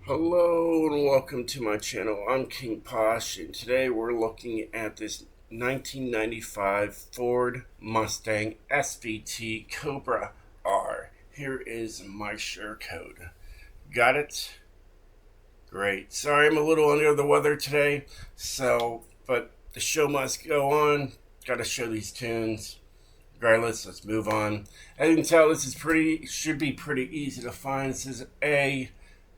Hello and welcome to my channel. I'm King POSH, and today we're looking at this 1995 Ford Mustang Svt Cobra R. Here is my share code. Got it? Great. Sorry I'm a little under the weather today, but the show must go on. Gotta show these tunes. Regardless, let's move on. As you can tell, this is should be pretty easy to find. This is a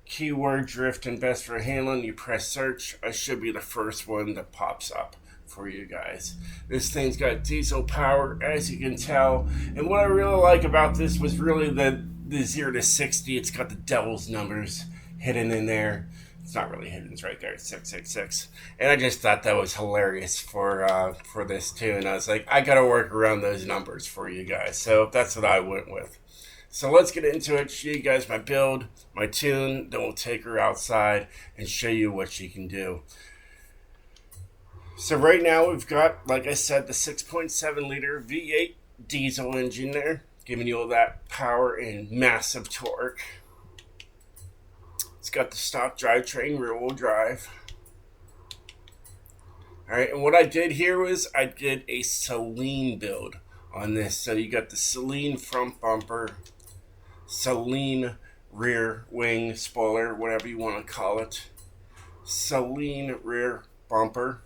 keyword drift and best for handling. You press search. I should be the first one that pops up for you guys. This thing's got diesel power, as you can tell. And what I really like about this was really the 0 to 60. It's got the devil's numbers hidden in there. It's not really hidden, it's right there. It's 666. And I just thought that was hilarious for this tune. I was like, I gotta work around those numbers for you guys. So that's what I went with. So let's get into it, show you guys my build, my tune, then we'll take her outside and show you what she can do. So right now we've got, like I said, the 6.7 liter V8 diesel engine there, giving you all that power and massive torque. It's got the stock drivetrain, rear wheel drive. Alright, and what I did here was I did a Saleen build on this. So you got the Saleen front bumper, Saleen rear wing spoiler, whatever you want to call it, Saleen rear bumper,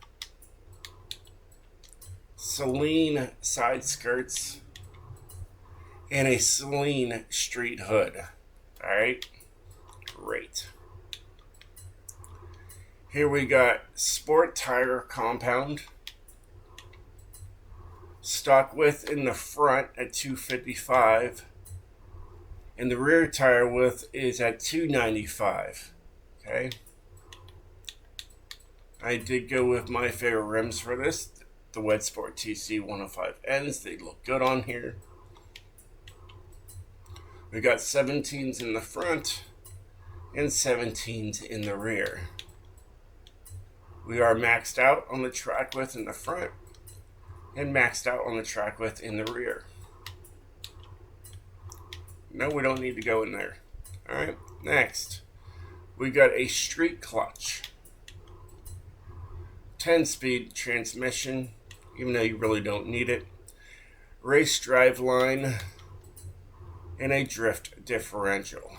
Saleen side skirts, and a Saleen street hood. Alright, great. Here we got sport tire compound, stock width in the front at 255, and the rear tire width is at 295. Okay, I did go with my favorite rims for this, the Wet Sport TC 105Ns. They look good on here. We got 17s in the front and 17s in the rear. We are maxed out on the track width in the front and maxed out on the track width in the rear. No, we don't need to go in there. Alright, next. We got a street clutch. 10-speed transmission, even though you really don't need it. Race drive line. And a drift differential.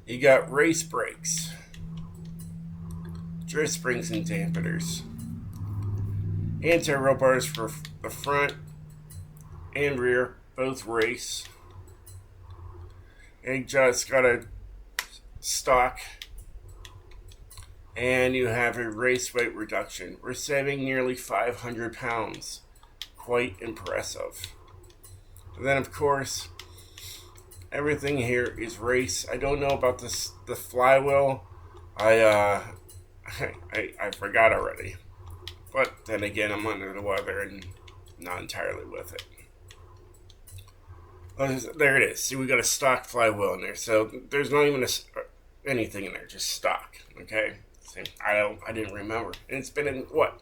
You got race brakes, drift springs and dampeners, anti-roll bars for the front and rear, both race. And you just got a stock, and you have a race weight reduction. We're saving nearly 500 pounds. Quite impressive. And then, of course, everything here is race. I don't know about the flywheel. I forgot already. But then again, I'm under the weather and not entirely with it. There it is. See, we got a stock flywheel in there. So there's not even anything in there, just stock. Okay. See, I didn't remember. And it's been in what,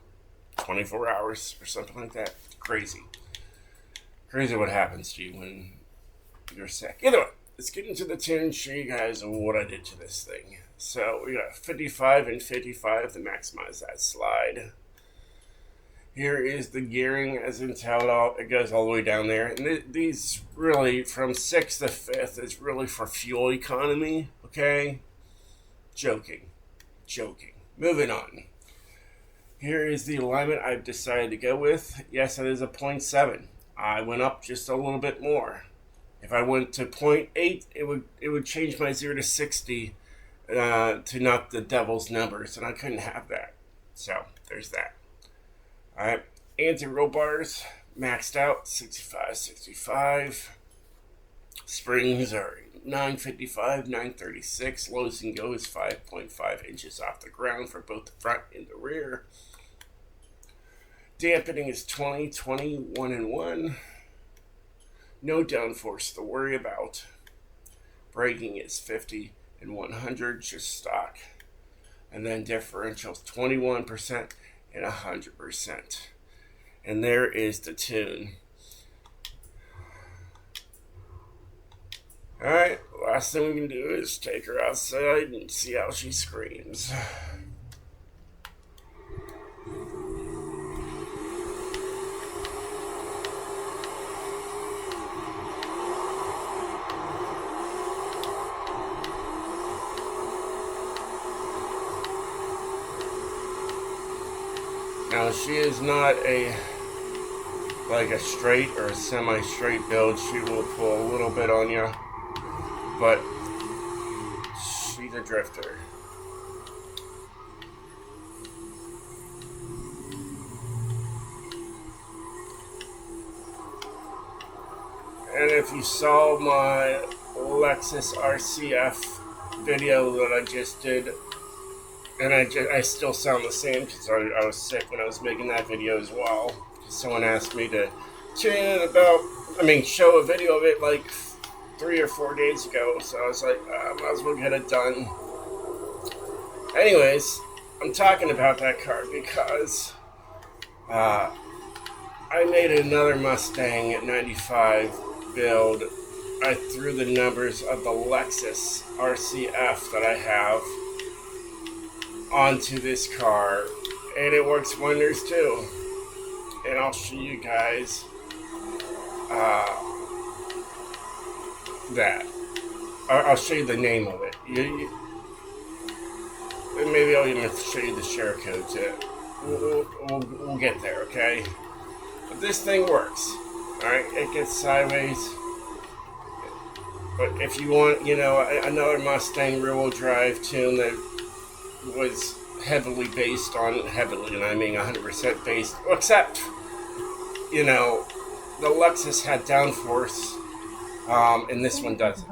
24 hours or something like that. Crazy what happens to you when you're sick. Either way, let's get into the tune and show you guys what I did to this thing. So we got 55 and 55 to maximize that slide. Here is the gearing, as you can tell, it goes all the way down there. And these really, from 6th to 5th, is really for fuel economy, okay? Joking. Moving on. Here is the alignment I've decided to go with. Yes, it is a 0.7. I went up just a little bit more. If I went to 0.8, it would change my 0 to 60 to not the devil's numbers, and I couldn't have that. So there's that. All right, anti-roll bars maxed out 65. Springs are 955, 936. Lowest and go is 5.5 inches off the ground for both the front and the rear. Dampening is 20, 1 and 1. No downforce to worry about. Braking is 50 and 100, just stock. And then differentials 21% and 100%. And there is the tune. Alright, last thing we can do is take her outside and see how she screams. Now, she is not like a straight or a semi-straight build. She will pull a little bit on you, but she's a drifter. And if you saw my Lexus RCF video that I just did, and I still sound the same because I was sick when I was making that video as well. Someone asked me to show a video of it like 3 or 4 days ago. So I was like, might as well get it done. Anyways, I'm talking about that car because I made another Mustang at 95 build. I threw the numbers of the Lexus RCF that I have onto this car, and it works wonders too. And I'll show you guys that. I'll show you the name of it. And maybe I'll even show you the share code too. We'll get there, okay? But this thing works. Alright, it gets sideways. But if you want, another Mustang rear-wheel drive tune that was heavily based on, and I mean 100% based, except, the Lexus had downforce, and this one doesn't.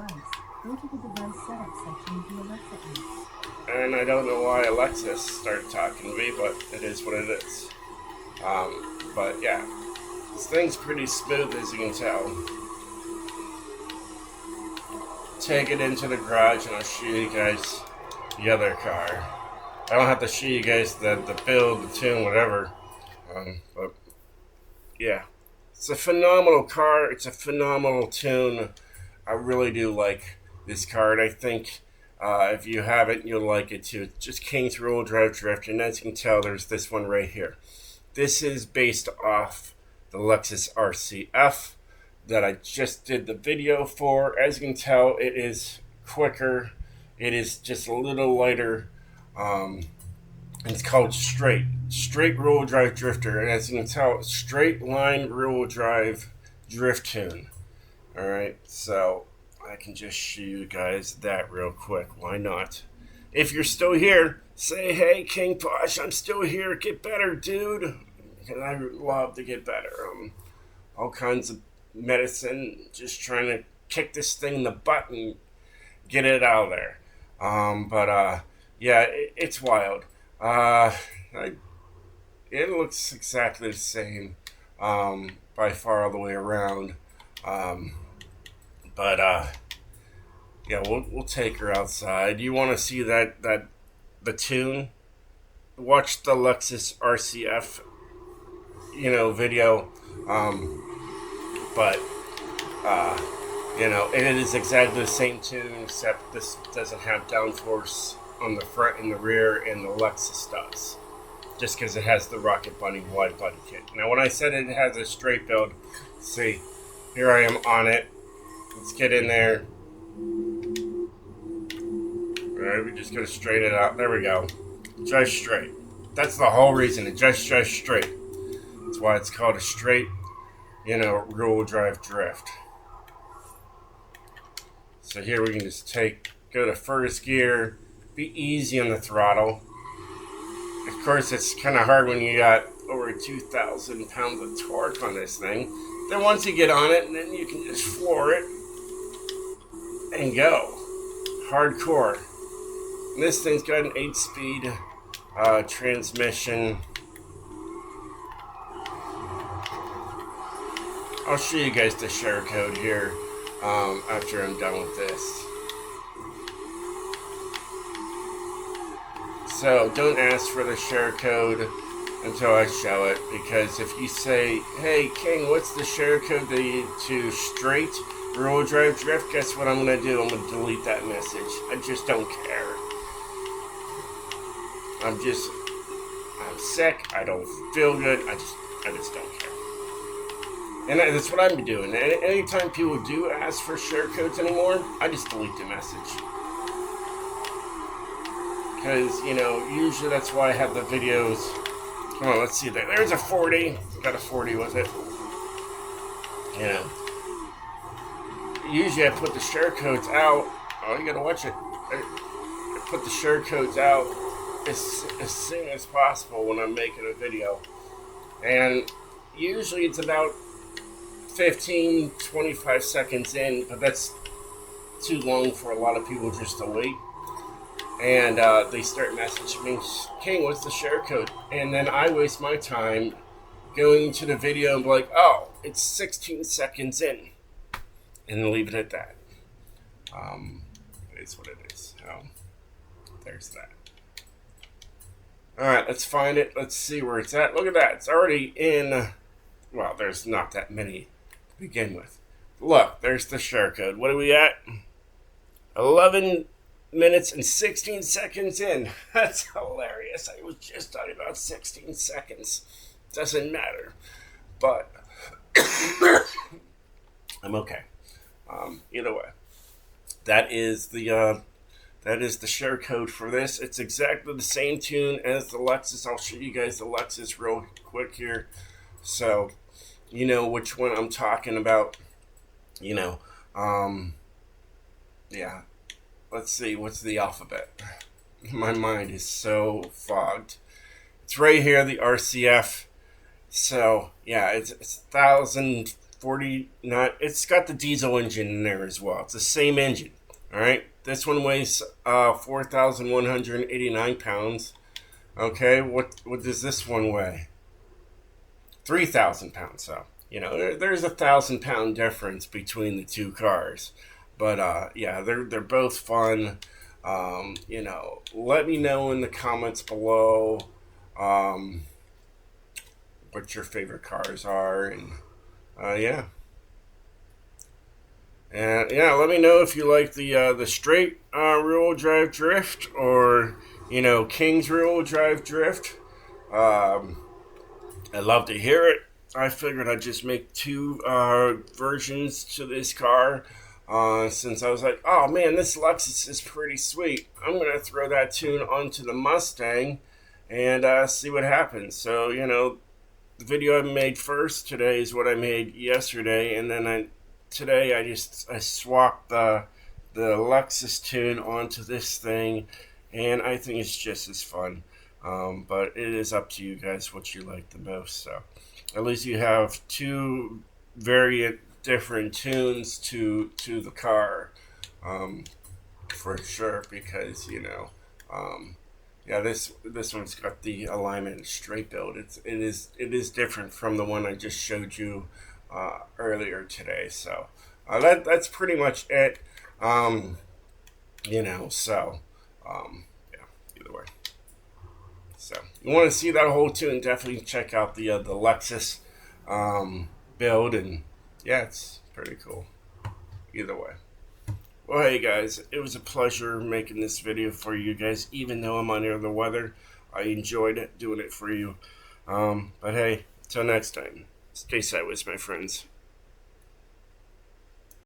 And I don't know why Lexus started talking to me, but it is what it is. But yeah, this thing's pretty smooth, as you can tell. Take it into the garage and I'll show you guys the other car. I don't have to show you guys the build, the tune, whatever. But yeah, it's a phenomenal car. It's a phenomenal tune. I really do like this car, and I think if you have it, you'll like it too. It's just King's rear-wheel drive drifter, and as you can tell, there's this one right here. This is based off the Lexus RCF that I just did the video for. As you can tell, it is quicker. It is just a little lighter. It's called straight rear-wheel drive drifter, and as you can tell, straight line rear-wheel drive drift tune. Alright, so I can just show you guys that real quick. Why not? If you're still here, say, hey, King Posh, I'm still here. Get better, dude. And I love to get better. All kinds of medicine, just trying to kick this thing in the butt and get it out of there. Yeah, it's wild. It looks exactly the same by far all the way around. Yeah, we'll take her outside. You want to see the tune? Watch the Lexus RCF, video. It is exactly the same tune, except this doesn't have downforce on the front and the rear, and the Lexus does. Just because it has the Rocket Bunny wide body kit. Now, when I said it has a straight build, see, here I am on it. Let's get in there. Alright, we just gotta straighten it out. There we go. Drive straight. That's the whole reason. It just drives straight. That's why it's called a straight, rear-wheel drive drift. So here we can just go to first gear, be easy on the throttle. Of course, it's kind of hard when you got over 2,000 pounds of torque on this thing. Then once you get on it, then you can just floor it and go. Hardcore. And this thing's got an 8-speed transmission. I'll show you guys the share code here after I'm done with this. So don't ask for the share code until I show it, because if you say, hey King, what's the share code to straight rear-wheel drive drift, guess what I'm going to do? I'm going to delete that message. I just don't care. I'm sick. I don't feel good. I just don't care. And that's what I'm doing. Anytime people do ask for share codes anymore, I just delete the message. Because, you know, usually that's why I have the videos. Come on, let's see. There's a 40. Got a 40 with it. You know. Usually I put the share codes out. Oh, you gotta watch it. I put the share codes out as soon as possible when I'm making a video. And usually it's about 15-25 seconds in, but that's too long for a lot of people just to wait. And they start messaging me, King, what's the share code? And then I waste my time going to the video and be like, oh, it's 16 seconds in. And then leave it at that. It is what it is. So, there's that. Alright, let's find it. Let's see where it's at. Look at that. It's already in. Well, there's not that many to begin with. Look, there's the share code. What are we at? 11 minutes and 16 seconds in. That's hilarious. I was just talking about 16 seconds. Doesn't matter. But I'm okay. Either way, that is the share code for this. It's exactly the same tune as the Lexus. I'll show you guys the Lexus real quick here, so you know which one I'm talking about. You know, yeah. Let's see, what's the alphabet? My mind is so fogged. It's right here, the RCF. So yeah, it's 1,049. It's got the diesel engine in there as well. It's the same engine. All right. This one weighs 4,189 pounds. Okay. What does this one weigh? 3,000 pounds. So you know there's 1,000 pound difference between the two cars. But yeah, they're both fun. You know, let me know in the comments below what your favorite cars are, and yeah. And yeah, let me know if you like the straight rear-wheel drive drift, or you know, King's rear-wheel drive drift. I'd love to hear it. I figured I'd just make two versions to this car. Since I was like, oh man, this Lexus is pretty sweet. I'm going to throw that tune onto the Mustang and see what happens. So, you know, the video I made first today is what I made yesterday. And then today I swapped the Lexus tune onto this thing. And I think it's just as fun. But it is up to you guys what you like the most. So at least you have two very different tunes to the car, for sure, because you know, yeah, this one's got the alignment straight build. It is different from the one I just showed you earlier today. So that's pretty much it. You know, so yeah, either way. So you want to see that whole tune? Definitely check out the Lexus build, and yeah, it's pretty cool. Either way. Well, hey guys, it was a pleasure making this video for you guys. Even though I'm under the weather, I enjoyed it doing it for you. But hey, till next time, stay sideways, my friends.